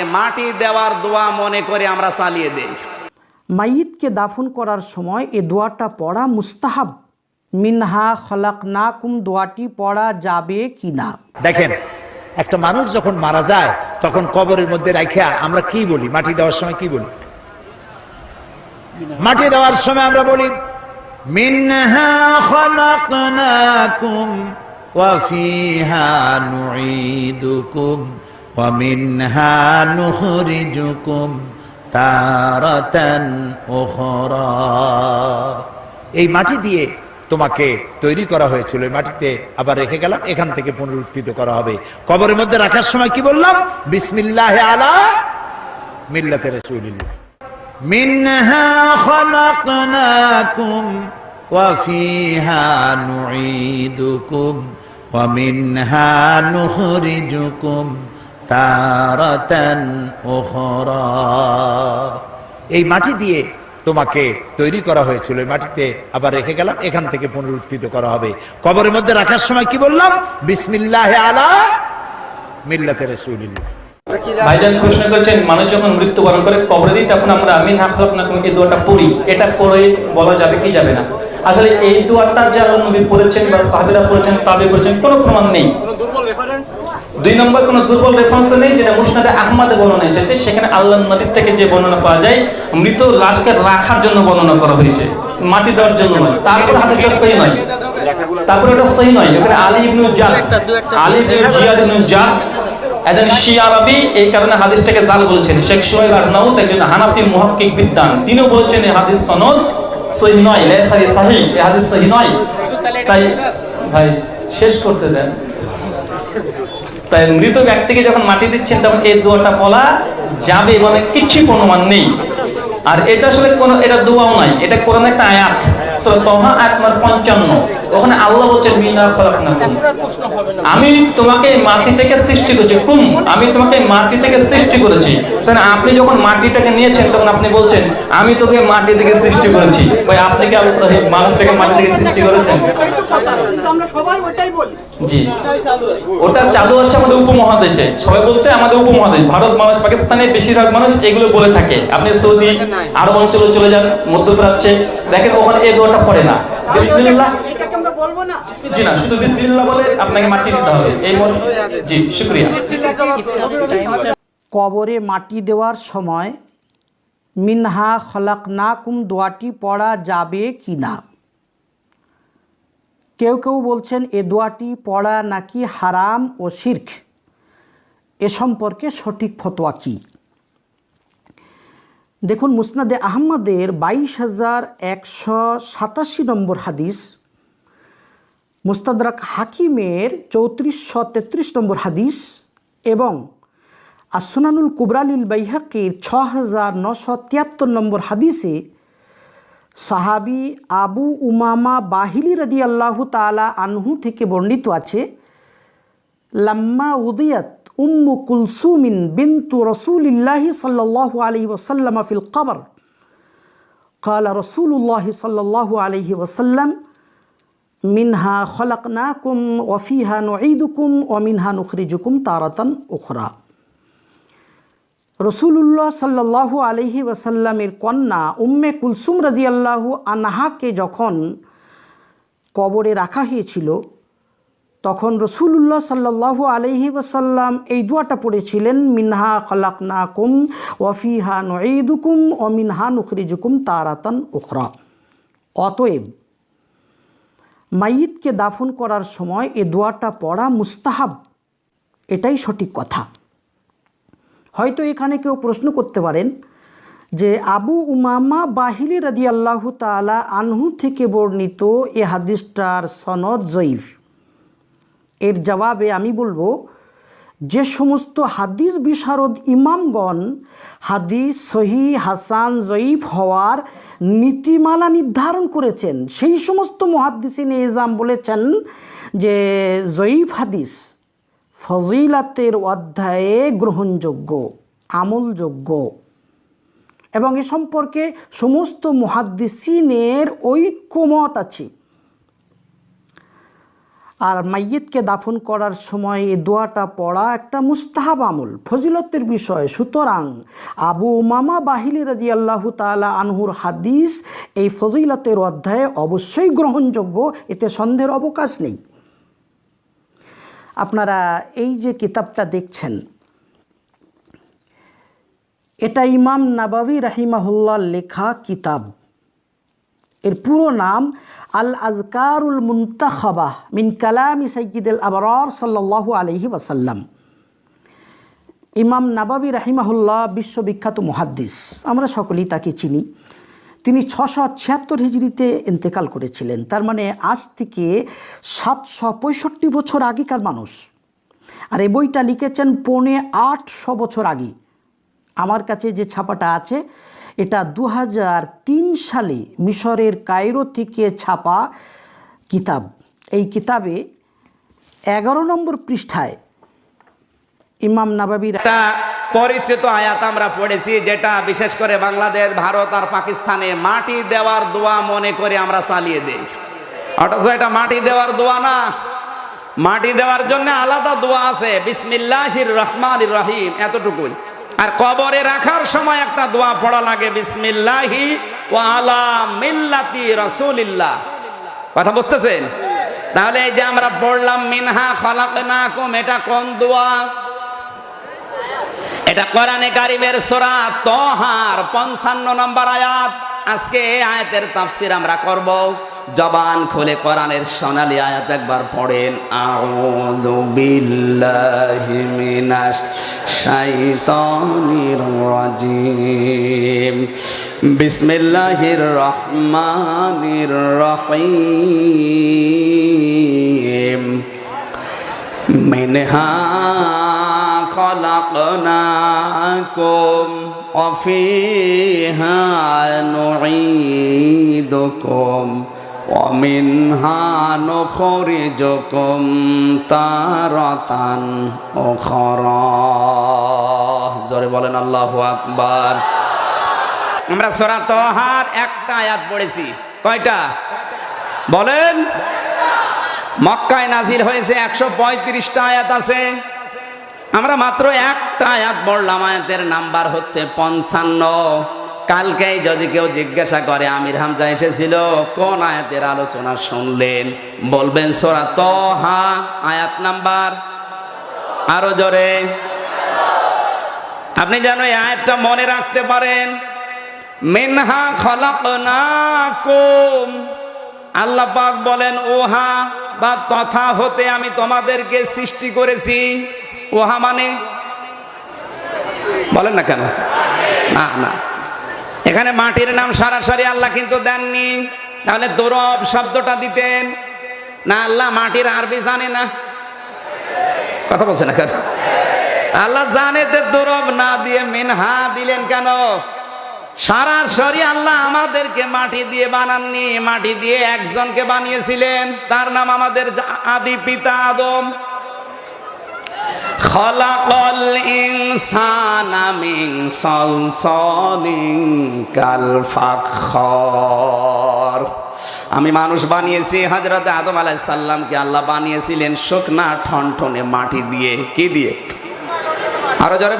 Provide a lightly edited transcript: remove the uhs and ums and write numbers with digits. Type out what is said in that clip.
মাটি দেওয়ার দোয়া মনে করে আমরা চালিয়ে দেই। মাইয়িতকে দাফন করার সময় এ দোয়াটা পড়া মুস্তাহাব। মিনহা খলাকনাকুম দোয়াটি পড়া যাবে কি না? দেখেন, একটা মানুষ যখন মারা যায় তখন কবরের মধ্যে রাখিয়া আমরা কি বলি? মাটি দেওয়ার সময় কি বলি? মাটি দেওয়ার সময় আমরা বলি মিনহা খলাকনাকুম ওয়া ফিহা নুঈদুকুম ওয়া মিনহা নুখরিজুকুম তারাতান উখরা। এই মাটি দিয়ে তোমাকে তৈরি করা হয়েছিল, এই মাটিতে আবার রেখে গেলাম, এখান থেকে পুনরুত্থিত করা হবে। কবরের মধ্যে রাখার সময় কি বললাম? বিসমিল্লাহি আলা মিল্লাতে রাসূলিল্লাহ। মিনহা খলাকনাকুম ওয়া ফিহা নুঈদুকুম ওয়া মিনহা নুখরিজুকুম তারাতান উখরা। এই মাটি দিয়ে তোমাকে তৈরি করা হয়েছিল, এই মাটিতে আবার রেখে গেলাম, এখান থেকে পুনরুত্থিত করা হবে। কবরের মধ্যে রাখার সময় কি বললাম? বিসমিল্লাহি আলা মিল্লাতে রাসূলিল্লাহ। ভাইজান প্রশ্ন করেছেন, মানুষ যখন মৃত্যুবরণ করে কবরে দিই তখন আমরা মিনহা খলাকনাকুম এই দোয়াটা পড়ি, এটা পড়ে বলা যাবে কি যাবে না? আসলে এই দোয়াটা যে আল্লাহর নবী পড়েছেন বা সাহাবীরা পড়েছেন, তাবেঈ পড়েছেন, কোনো প্রমাণ নেই। কোনো দুর্বল রেফারেন্স, দুই নম্বর কোনো দুর্বল রেফারেন্স নেই। যেটা মুসনাদে আহমদে বর্ণনা এসেছে, সেখানে আল্লাহর নবীর থেকে যে বর্ণনা পাওয়া যায় মৃত লাশকে রাখার জন্য বর্ণনা করা হয়েছে, মাটি দেওয়ার জন্য নয়। তারপরে হাদিসটা সহিহ নয়, তারপরে এটা সহিহ নয়। এখানে আলী ইবনে জাদ, আলী ইবনে জিয়াদ ইবনে জাদ একজন শিয়া আরবি, এই কারণে হাদিসটাকে জাল বলছেন। শেখ সোহেল আরনাউত একজন হানাফি মুহাক্কিক বিদ্বান, তিনিও বলছেন এই হাদিস সনদ সহিহ নয়, লাইসা বিসহিহ, এই হাদিস সহিহ নয়। তাই ভাই শেষ করতে দেন। তাই মৃত ব্যক্তিকে যখন মাটি দিচ্ছেন তখন এই দোয়াটা বলা যাবে বলে কিছু প্রমাণ নেই। আর এটা আসলে কোন, এটা দোয়াও নয়, এটা কোরআনের একটা আয়াত, সূরা তাহা আয়াত নম্বর 55। ওখানে আল্লাহ বলেন মিনহা খলাকনাকুম, আমি তোমাকে মাটি থেকে সৃষ্টি করেছি। কুম, আমি তোমাকে মাটি থেকে সৃষ্টি করেছি। তাহলে আপনি যখন মাটিটাকে নিয়েছেন তখন আপনি বলছেন আমি তোকে মাটি থেকে সৃষ্টি করেছি। ভাই আপনি কি মানুষটাকে মাটি থেকে সৃষ্টি করেছেন? আমরা সবাই ওটাই বলি। জি, ওটা চালু আছে আমাদের উপমহাদেশে। সবাই বলতে আমাদের উপমহাদেশ, ভারত, বাংলাদেশ, পাকিস্তানে বেশিরভাগ মানুষ এগুলো বলে থাকে। আপনি সৌদি আরব অঞ্চলে চলে যান, মধ্যপ্রাচ্যে, দেখেন ওখানে এই দোয়াটা পড়ে না। বিসমিল্লাহ, এটাকে আমরা বলবো না। জি না, শুধু বিসমিল্লাহ বলে আপনাকে মাটি দিতে হবে। এই জি, শুকরিয়া। কবরে মাটি দেওয়ার সময় মিনহা খলাকনাকুম দোয়াটি পড়া যাবে কি না? কেউ কেউ বলছেন এ দোয়াটি পড়া নাকি হারাম ও শিরক। এ সম্পর্কে সঠিক ফতোয়া কি? দেখুন, মুসনাদে আহমদের 22,187 নম্বর হাদিস, মুস্তাদরাক হাকিমের 3433 নম্বর হাদিস এবং আসুনানুল কুবরালিল বাইহাকির 6973 নম্বর হাদিসে সাহাবী আবু উমামা বাহিলি রাদিয়াল্লাহু তাআলা আনহু থেকে বর্ণিত আছে, লাম্মা উদিয়াত উম্মু কুলসুমিন বিনতু রাসূলিল্লাহি সাল্লাল্লাহু আলাইহি ওয়াসাল্লাম ফিল কবর ক্বালা রাসূলুল্লাহি সাল্লাল্লাহু আলাইহি ওয়াসাল্লাম মিনহা খলাকনাকুম ওয়া ফিহা নুঈদুকুম ওয়া মিনহা নুখরিজুকুম তারাতান উখরা। রসুলুল্লাহ সাল্লাল্লাহু আলাইহি ওয়াসাল্লামের কন্যা উম্মে কুলসুম রাদিয়াল্লাহু আনহাকে যখন কবরে রাখা হয়েছিল তখন রসুলুল্লাহ সাল্লাল্লাহু আলাইহি ওয়াসাল্লাম এই দোয়াটা পড়েছিলেন, মিনহা খলাকনাকুম ওয়া ফিহা নুঈদুকুম ওয়া মিনহা নুখরিজুকুম তারাতান উখরা। অতএব মাইয়িতকে দাফন করার সময় এ দোয়াটা পড়া মুস্তাহাব, এটাই সঠিক কথা। হয়তো এখানে কেউ প্রশ্ন করতে পারেন যে আবু উমামা বাহিলি রাদিয়াল্লাহু তাআলা আনহু থেকে বর্ণিত এ হাদিসটার সনদ জয়ীফ। এর জবাবে আমি বলবো, যে সমস্ত হাদিস বিশারদ ইমামগণ হাদিস সহিহ, হাসান, জয়ীফ হওয়ার নীতিমালা নির্ধারণ করেছেন, সেই সমস্ত মুহাদ্দিসিনে ইজাম বলেছেন যে জয়ীফ হাদিস ফজিলাতের অধ্যায়ে গ্রহণযোগ্য, আমলযোগ্য, এবং এ সম্পর্কে সমস্ত মুহাদ্দিসিনের ঐক্যমত আছে। আর মাইয়িতকে দাফন করার সময় এই দোয়াটা পড়া একটা মুস্তাহাব আমল, ফজিলতের বিষয়। সুতরাং আবু উমামা বাহিলি রাদিয়াল্লাহু তাআলা আনহুর হাদিস এই ফজিলতের অধ্যায়ে অবশ্যই গ্রহণযোগ্য, এতে সন্দেহের অবকাশ নেই। আপনারা এই যে কিতাবটা দেখছেন, এটা ইমাম নাবাবী রাহিমাহুল্লাহ লেখা কিতাব। এর পুরো নাম আল আজকারুল মুনতাখাবা মিন কালামি সাইয়্যিদুল আবরার সাল্লাল্লাহু আলাইহি ওয়াসাল্লাম। ইমাম নাবাবী রাহিমাহুল্লাহ বিশ্ববিখ্যাত মুহাদ্দিস, আমরা সকলেই তাকে চিনি। তিনি 676 হিজরিতে ইন্তেকাল করেছিলেন, তার মানে আজ থেকে 765 বছর আগেকার মানুষ। আর এই বইটা লিখেছেন 850 বছর আগে। আমার কাছে যে ছাপাটা আছে এটা 2003 সালে মিশরের কায়রো থেকে ছাপা কিতাব। এই কিতাবে 11 নম্বর পৃষ্ঠায় ইমাম নাবাবীর একটা পরিচিত আয়াত আমরা পড়েছি, যেটা বিশেষ করে বাংলাদেশ, ভারত আর পাকিস্তানে মাটি দেওয়ার দোয়া মনে করে আমরা চালিয়ে দেই। অথচ এটা মাটি দেওয়ার দোয়া না, মাটি দেওয়ার জন্য আলাদা দোয়া আছে, বিসমিল্লাহির রহমানির রহিম, এতটুকুই। আর কবরে রাখার সময় একটা দোয়া পড়া লাগে, বিসমিল্লাহি ওয়া আলা মিল্লাতি রাসূলিল্লাহ। কথা বুঝতেছেন? তাহলে এই যে আমরা পড়লাম মিনহা খলাকনাকুম, এটা কোন দোয়া? এটা কোরআনে কারিমের সূরা তাহার 55 নম্বর আয়াত। আজকে এই আয়াতের তাফসীর আমরা করব। জবান খুলে কোরআনের সোনালী আয়াত একবার পড়েন, আউযু বিল্লাহি মিনাশ শাইতানির রাজিম, বিসমিল্লাহির রহমানির রহিম, মিনহা খলাকনাকুম ওয়া ফীহা নুঈদুকুম ওয়া মিনহা নুখরিজুকুম তারাতান উখরা। জোরে বলেন আল্লাহু আকবার। আমরা সূরা তাহার একটা আয়াত পড়েছি। কয়টা বলেন? মক্কায় নাজিল হয়েছে 135টা আয়াত আছে, আমরা মাত্র একটা আয়াত পড়লাম। আয়াতের নাম্বার হচ্ছে 55। কালকে যদি কেউ জিজ্ঞাসা করে আমির হামজা এসেছিল, কোন আয়াতের আলোচনা শুনলেন, বলবেন সূরা তাহা আয়াত নাম্বার, আরো জোরে। আপনি যেন এই আয়াতটা মনে রাখতে পারেন, মিনহা খলাকনাকুম, আল্লাহ পাক বলেন ওহা বা তথা হতে আমি তোমাদেরকে সৃষ্টি করেছি। ওহা মানে বলেন না কেন? না না, এখানে মাটির নাম সরাসরি আল্লাহ কিন্তু দেননি, তাহলে দরব শব্দটা দিতেন না। আল্লাহ মাটির আরবি জানে না, কথা বলছে না কেন? আল্লাহ জানে, দরব না দিয়ে মিনহা দিলেন কেন? সরাসরি আল্লাহ আমাদেরকে মাটি দিয়ে বানাননি, মাটি দিয়ে একজনকে বানিয়েছিলেন, তার নাম আমাদের আদি পিতা আদম। খলাকাল ইনসানা মিন সালসালিন কাল ফাখর, আমি মানুষ বানিয়েছি। হযরত আদম আলাইহিস সালামকে আল্লাহ বানিয়েছিলেন শুকনা ঠনঠনে মাটি দিয়ে। কি দিয়ে? আরো জোরে